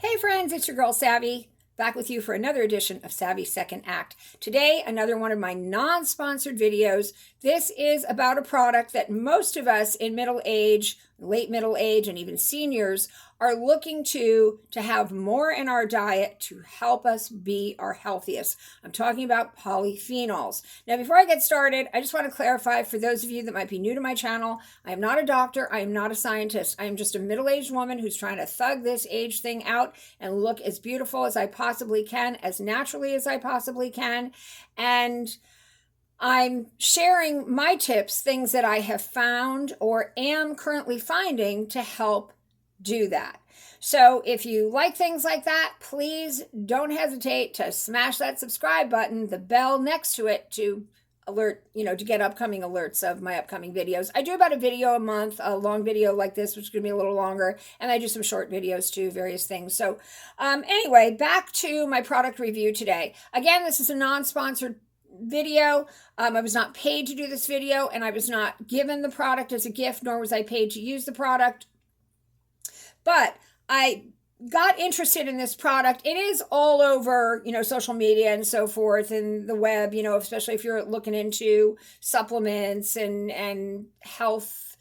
Hey friends, it's your girl Savvy, back with you for another edition of Savvy Second Act. Today, another one of my non-sponsored videos. This is about a product that most of us in middle age, late middle age, and even seniors are looking to have more in our diet to help us be our healthiest. I'm talking about polyphenols. Now, before I get started, I just want to clarify for those of you that might be new to my channel, I am not a doctor. I am not a scientist. I am just a middle-aged woman who's trying to thug this age thing out and look as beautiful as I possibly can, as naturally as I possibly can. And I'm sharing my tips, things that I have found or am currently finding to help do that. So if you like things like that, please don't hesitate to smash that subscribe button, the bell next to it to alert, to get upcoming alerts of my upcoming videos. I do about a video a month, a long video like this, which is going to be a little longer, and I do some short videos too, various things. So anyway, back to my product review today. Again, this is a non-sponsored video. I was not paid to do this video, and I was not given the product as a gift, nor was I paid to use the product. But I got interested in this product. It is all over, social media and so forth, and the web, especially if you're looking into supplements and health,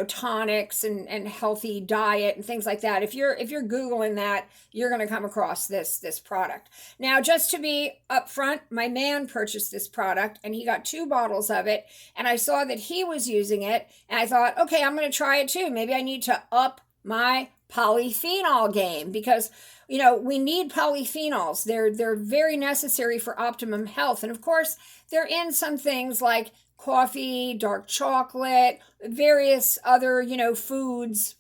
tonics and healthy diet and things like that. If you're Googling that, you're going to come across this product. Now, just to be upfront, my man purchased this product and he got 2 bottles of it, and I saw that he was using it, and I thought, okay, I'm going to try it too. Maybe I need to up my polyphenol game because we need polyphenols. They're very necessary for optimum health, and of course they're in some things like coffee, dark chocolate, various other foods,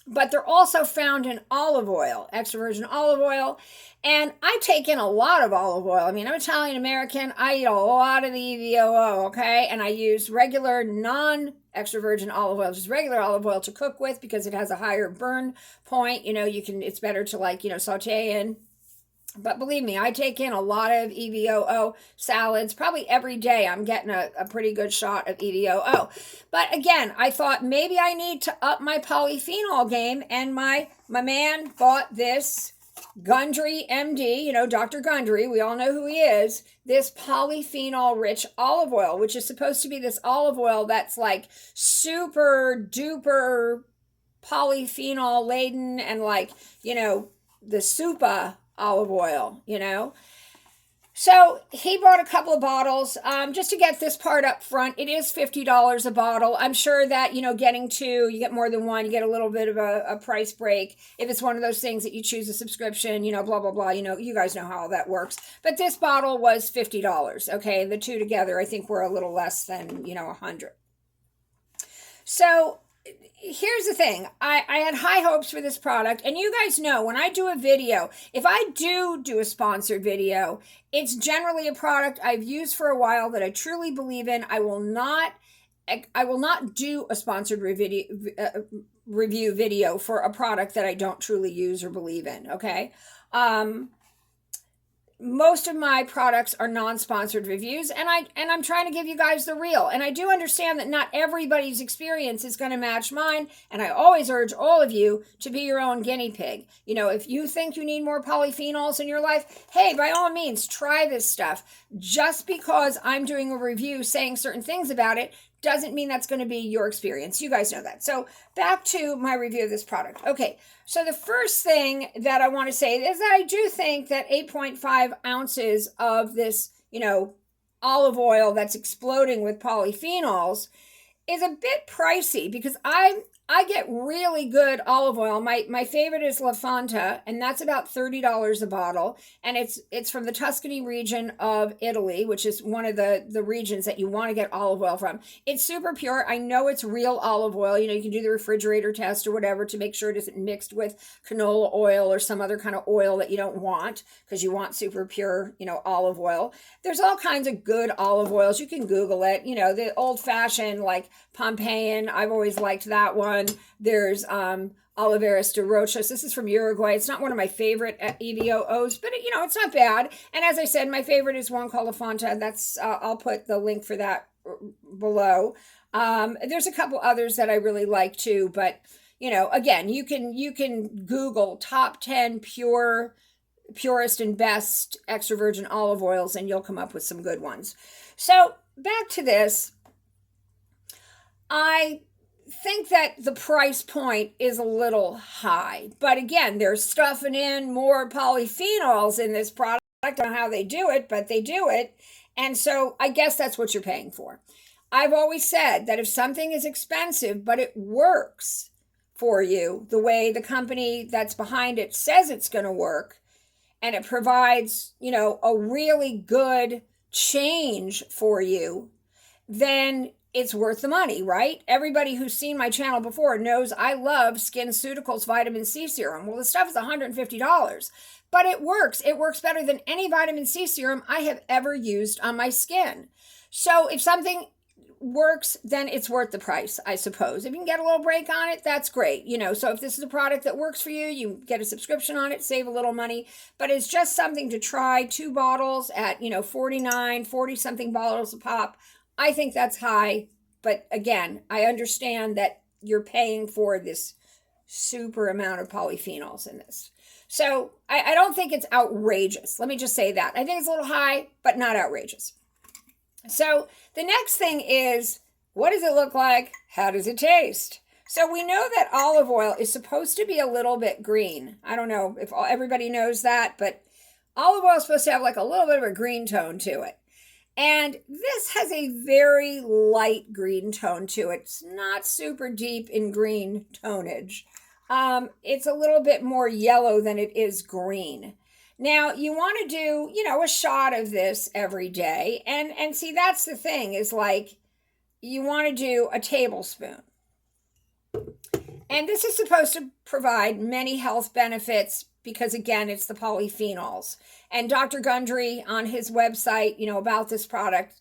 but they're also found in olive oil, extra virgin olive oil. And I take in a lot of olive oil. I mean, I'm Italian American. I eat a lot of the EVOO, okay? And I use regular non-extra virgin olive oil, just regular olive oil to cook with because it has a higher burn point. It's better to saute in. But believe me, I take in a lot of EVOO salads. Probably every day I'm getting a pretty good shot of EVOO. But again, I thought maybe I need to up my polyphenol game, and my man bought this Gundry MD, Dr. Gundry, we all know who he is, this polyphenol-rich olive oil, which is supposed to be this olive oil that's like super duper polyphenol laden and the super olive oil, So he bought a couple of bottles. Just to get this part up front, it is $50 a bottle. I'm sure that, getting 2, you get more than one, you get a little bit of a price break. If it's one of those things that you choose a subscription, blah, blah, blah, you guys know how all that works. But this bottle was $50, okay? The 2 together, I think, were a little less than, $100. So here's the thing. I had high hopes for this product, and you guys know when I do a video, if I do a sponsored video, it's generally a product I've used for a while that I truly believe in. I will not do a sponsored review video for a product that I don't truly use or believe in, okay? Most of my products are non-sponsored reviews, and I'm trying to give you guys the real. And I do understand that not everybody's experience is going to match mine, and I always urge all of you to be your own guinea pig. If you think you need more polyphenols in your life, hey, by all means, try this stuff. Just because I'm doing a review saying certain things about it doesn't mean that's going to be your experience. You guys know that. So back to my review of this product. Okay, so the first thing that I want to say is that I do think that 8.5 ounces of this, olive oil that's exploding with polyphenols is a bit pricey because I get really good olive oil. My favorite is Fonta, and that's about $30 a bottle. And it's from the Tuscany region of Italy, which is one of the regions that you want to get olive oil from. It's super pure. I know it's real olive oil. You can do the refrigerator test or whatever to make sure it isn't mixed with canola oil or some other kind of oil that you don't want, because you want super pure, olive oil. There's all kinds of good olive oils. You can Google it. The old-fashioned like Pompeian, I've always liked that one. There's Oliveras de Rochas. This is from Uruguay. It's not one of my favorite EVOOs, but it's not bad. And as I said, my favorite is one called Fonta. That's I'll put the link for that below. There's a couple others that I really like too, but you know, again, you can Google top 10 purest and best extra virgin olive oils, and you'll come up with some good ones. So back to this. I think that the price point is a little high, but again, they're stuffing in more polyphenols in this product. I don't know how they do it, but they do it. And so I guess that's what you're paying for. I've always said that if something is expensive, but it works for you the way the company that's behind it says it's going to work, and it provides, you know, a really good change for you, then it's worth the money, right? Everybody who's seen my channel before knows I love SkinCeuticals vitamin C serum. Well, the stuff is $150, but it works. It works better than any vitamin C serum I have ever used on my skin. So if something works, then it's worth the price, I suppose. If you can get a little break on it, that's great. You know, so if this is a product that works for you, you get a subscription on it, save a little money, but it's just something to try. 2 bottles at, you know, 40 something bottles a pop. I think that's high, but again, I understand that you're paying for this super amount of polyphenols in this. So I don't think it's outrageous. Let me just say that. I think it's a little high, but not outrageous. So the next thing is, what does it look like? How does it taste? So we know that olive oil is supposed to be a little bit green. I don't know if everybody knows that, but olive oil is supposed to have like a little bit of a green tone to it. And this has a very light green tone to it. It's not super deep in green tonage. It's a little bit more yellow than it is green. Now, you want to do, you know, a shot of this every day. And see, that's the thing, is like, you want to do a tablespoon. And this is supposed to provide many health benefits because, again, it's the polyphenols. And Dr. Gundry on his website, you know, about this product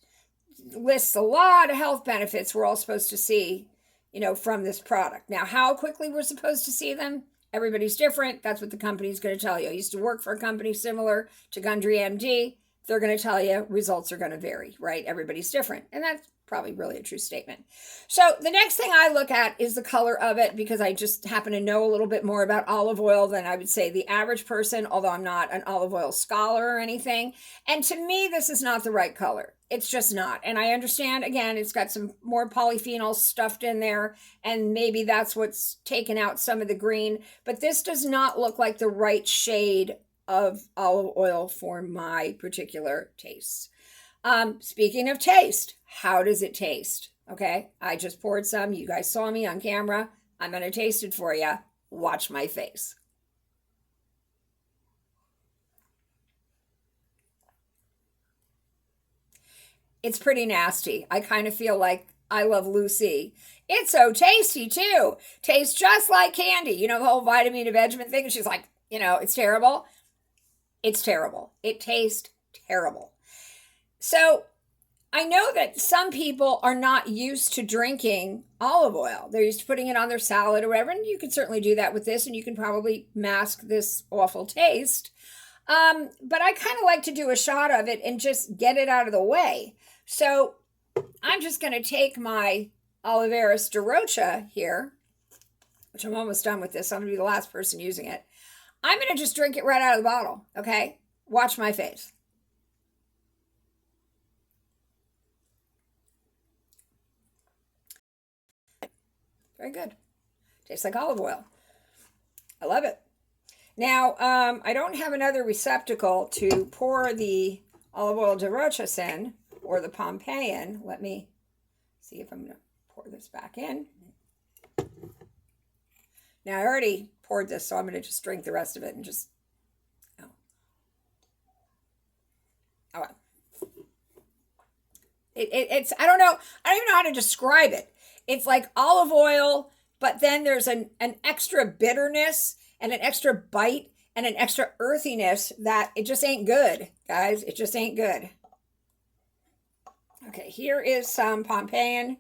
lists a lot of health benefits we're all supposed to see, you know, from this product. Now, how quickly we're supposed to see them, everybody's different. That's what the company's going to tell you. I used to work for a company similar to Gundry MD. They're going to tell you results are going to vary, right? Everybody's different. And that's probably really a true statement. So the next thing I look at is the color of it, because I just happen to know a little bit more about olive oil than I would say the average person, although I'm not an olive oil scholar or anything. And to me, this is not the right color. It's just not. And I understand, again, it's got some more polyphenols stuffed in there, and maybe that's what's taken out some of the green. But this does not look like the right shade of olive oil for my particular tastes. Speaking of taste, how does it taste? Okay, I just poured some. You guys saw me on camera. I'm going to taste it for you. Watch my face. It's pretty nasty. I kind of feel like I Love Lucy. It's so tasty too. Tastes just like candy. You know, the whole vitamin and vitamin thing. And she's like, you know, it's terrible. It's terrible. It tastes terrible. So I know that some people are not used to drinking olive oil. They're used to putting it on their salad or whatever, and you can certainly do that with this, and you can probably mask this awful taste. But I kind of like to do a shot of it and just get it out of the way. So I'm just going to take my Oliveris de Rocha here, which I'm almost done with this. I'm going to be the last person using it. I'm going to just drink it right out of the bottle, okay? Watch my face. Very good. Tastes like olive oil. I love it. Now, I don't have another receptacle to pour the olive oil de Rochas in, or the Pompeian. Let me see if I'm going to pour this back in. Now, I already poured this, so I'm going to just drink the rest of it and just, oh well. It's, I don't even know how to describe it. It's like olive oil, but then there's an extra bitterness and an extra bite and an extra earthiness that it just ain't good, guys. It just ain't good. Okay, here is some Pompeian.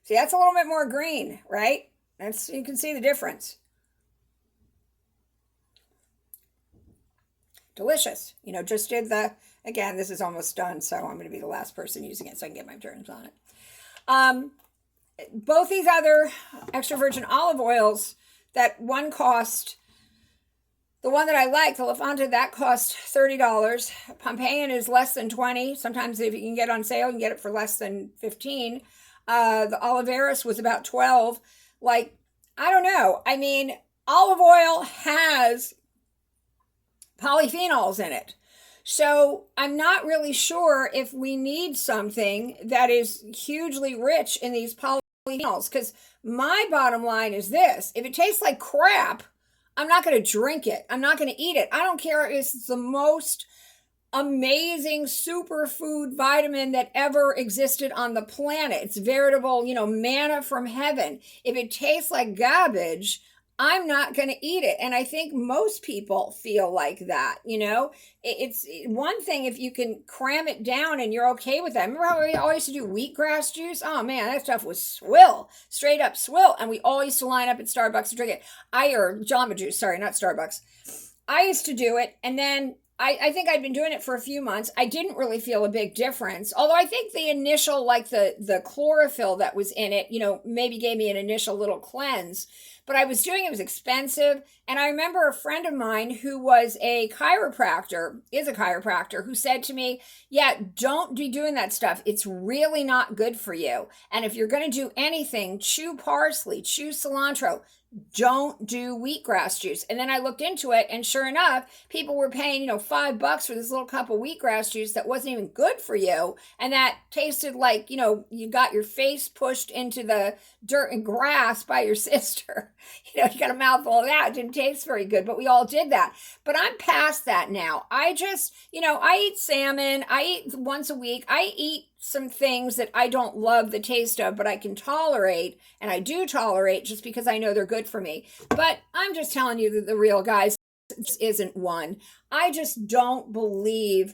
See, that's a little bit more green, right? That's, you can see the difference. Delicious. You know, just did the, again, this is almost done, so I'm going to be the last person using it so I can get my turns on it. Both these other extra virgin olive oils, that one cost, the one that I like, the Fonta, that cost $30. Pompeian is less than 20. Sometimes if you can get on sale, you can get it for less than 15. The Oliveris was about 12. Like, I don't know. I mean, olive oil has polyphenols in it. So I'm not really sure if we need something that is hugely rich in these polyphenols, because my bottom line is this: if it tastes like crap, I'm not going to drink it. I'm not going to eat it. I don't care if it's the most amazing superfood vitamin that ever existed on the planet. It's veritable, manna from heaven. If it tastes like garbage, I'm not going to eat it. And I think most people feel like that. It's one thing if you can cram it down and you're okay with that. Remember how we always used to do wheatgrass juice? Oh man, that stuff was swill, straight up swill. And we all used to line up at Starbucks to drink it. Or Jamba Juice, sorry, not Starbucks. I used to do it, and then I think I'd been doing it for a few months. I didn't really feel a big difference. Although I think the initial, like the chlorophyll that was in it, maybe gave me an initial little cleanse. But I was doing it was expensive. And I remember a friend of mine who was is a chiropractor, who said to me, yeah, don't be doing that stuff. It's really not good for you. And if you're going to do anything, chew parsley, chew cilantro. Don't do wheatgrass juice. And then I looked into it, and sure enough, people were paying, $5 for this little cup of wheatgrass juice that wasn't even good for you. And that tasted like, you got your face pushed into the dirt and grass by your sister. You got a mouthful of that. It didn't taste very good, but we all did that. But I'm past that now. I just, I eat salmon. I eat once a week. I eat some things that I don't love the taste of, but I can tolerate, and I do tolerate just because I know they're good for me. But I'm just telling you that the real, guys, this isn't one. I just don't believe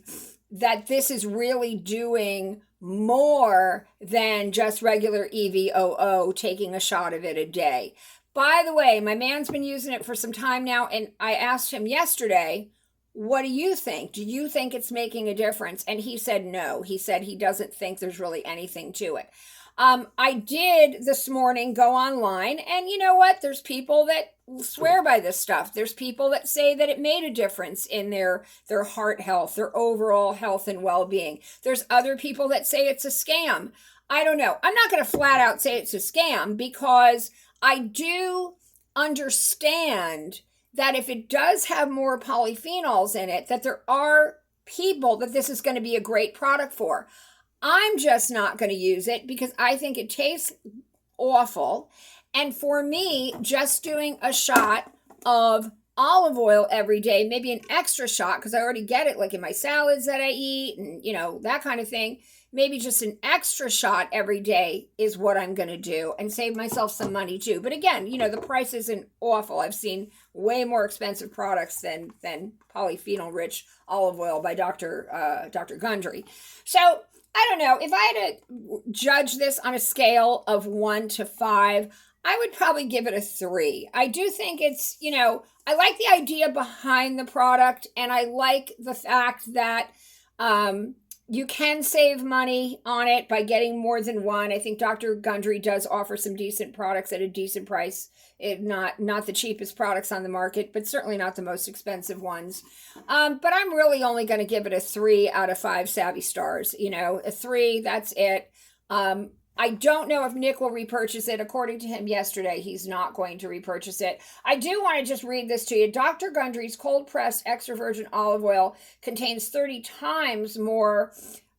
that this is really doing more than just regular EVOO, taking a shot of it a day. By the way, my man's been using it for some time now, and I asked him yesterday, what do you think? Do you think it's making a difference? And he said no. He said he doesn't think there's really anything to it. I did this morning go online, and you know what? There's people that swear by this stuff. There's people that say that it made a difference in their heart health, their overall health and well-being. There's other people that say it's a scam. I don't know. I'm not going to flat out say it's a scam, because I do understand that if it does have more polyphenols in it, that there are people that this is going to be a great product for. I'm just not going to use it because I think it tastes awful. And for me, just doing a shot of olive oil every day, maybe an extra shot, because I already get it like in my salads that I eat and, that kind of thing. Maybe just an extra shot every day is what I'm going to do, and save myself some money too. But again, the price isn't awful. I've seen way more expensive products than polyphenol rich olive oil by Dr. Gundry. So I don't know, if I had to judge this on a scale of 1 to 5, I would probably give it a 3. I do think it's, I like the idea behind the product, and I like the fact that, you can save money on it by getting more than one. I think Dr. Gundry does offer some decent products at a decent price. Not the cheapest products on the market, but certainly not the most expensive ones. But I'm really only going to give it a 3 out of 5 Savvy stars. A 3, that's it. I don't know if Nick will repurchase it. According to him yesterday, he's not going to repurchase it. I do want to just read this to you. Dr. Gundry's cold-pressed extra virgin olive oil contains 30 times more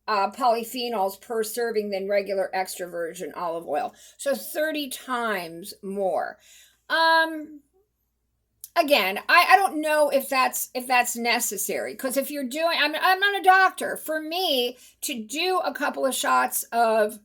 polyphenols per serving than regular extra virgin olive oil. So 30 times more. Again, I don't know if that's necessary, because if you're doing, I'm not a doctor. For me to do a couple of shots of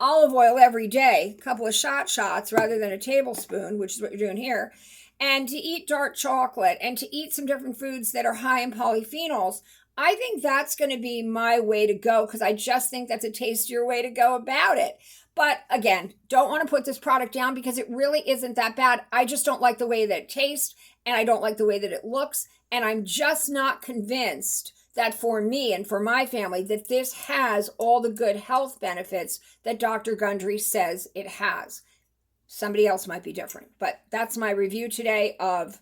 olive oil every day, a couple of shots rather than a tablespoon, which is what you're doing here, and to eat dark chocolate and to eat some different foods that are high in polyphenols, I think that's going to be my way to go, because I just think that's a tastier way to go about it. But again, don't want to put this product down because it really isn't that bad. I just don't like the way that it tastes, and I don't like the way that it looks, and I'm just not convinced that for me and for my family that this has all the good health benefits that Dr. Gundry says it has. Somebody else might be different. But that's my review today of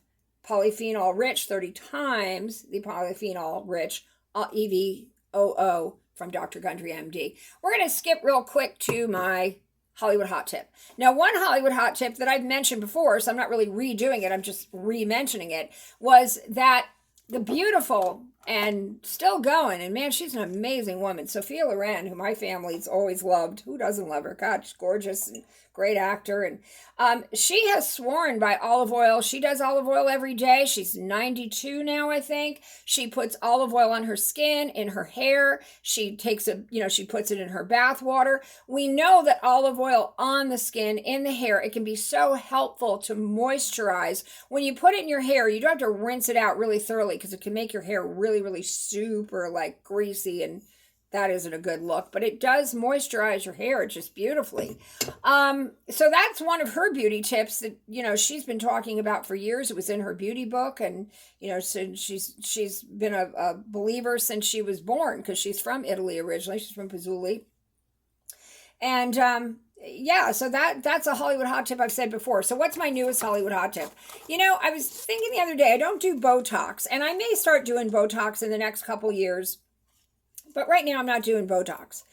Polyphenol Rich, 30 times the Polyphenol Rich EVOO from Dr. Gundry, MD. We're going to skip real quick to my Hollywood hot tip. Now, one Hollywood hot tip that I've mentioned before, so I'm not really redoing it, I'm just re-mentioning it, was that the beautiful and still going, and man, she's an amazing woman, Sophia Loren, who my family's always loved. Who doesn't love her? God, she's gorgeous and great actor. And she has sworn by olive oil. She does olive oil every day. She's 92 now, I think. She puts olive oil on her skin, in her hair. She takes she puts it in her bath water. We know that olive oil on the skin, in the hair, it can be so helpful to moisturize. When you put it in your hair, you don't have to rinse it out really thoroughly because it can make your hair really, really super like greasy, and that isn't a good look, but it does moisturize your hair just beautifully. So that's one of her beauty tips that, she's been talking about for years. It was in her beauty book, and, so she's been a believer since she was born, because she's from Italy originally. She's from Pizzoli. And, yeah, so that's a Hollywood hot tip I've said before. So what's my newest Hollywood hot tip? I was thinking the other day, I don't do Botox, and I may start doing Botox in the next couple years. But right now I'm not doing Botox.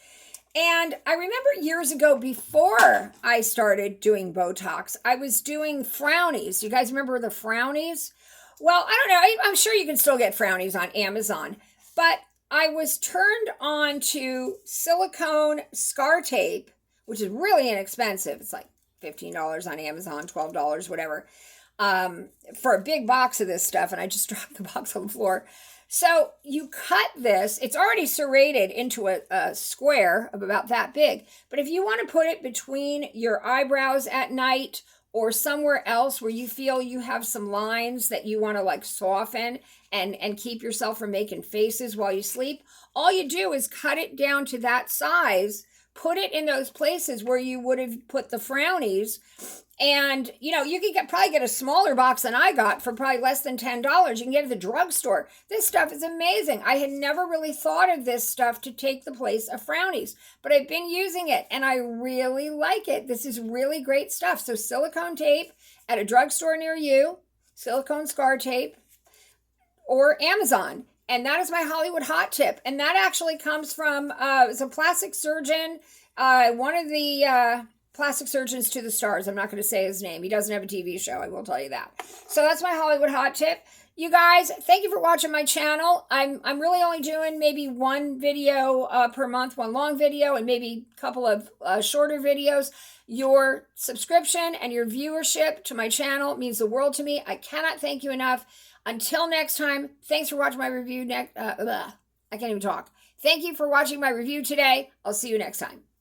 And I remember years ago, before I started doing Botox, I was doing frownies. You guys remember the frownies? Well, I don't know. I'm sure you can still get frownies on Amazon. But I was turned on to silicone scar tape, which is really inexpensive. It's like $15 on Amazon, $12, whatever, for a big box of this stuff. And I just dropped the box on the floor. So you cut this, it's already serrated into a square of about that big. But if you want to put it between your eyebrows at night, or somewhere else where you feel you have some lines that you want to like soften and keep yourself from making faces while you sleep, all you do is cut it down to that size, put it in those places where you would have put the frownies. And, you can probably get a smaller box than I got for probably less than $10. You can get it at the drugstore. This stuff is amazing. I had never really thought of this stuff to take the place of frownies, but I've been using it and I really like it. This is really great stuff. So silicone tape at a drugstore near you, silicone scar tape, or Amazon. And that is my Hollywood hot tip. And that actually comes from it's a plastic surgeon, one of the plastic surgeons to the stars. I'm not going to say his name. He doesn't have a TV show. I will tell you that. So that's my Hollywood hot tip. You guys, thank you for watching my channel. I'm really only doing maybe one video per month, one long video, and maybe a couple of shorter videos. Your subscription and your viewership to my channel means the world to me. I cannot thank you enough. Until next time, thanks for watching my review. I can't even talk. Thank you for watching my review today. I'll see you next time.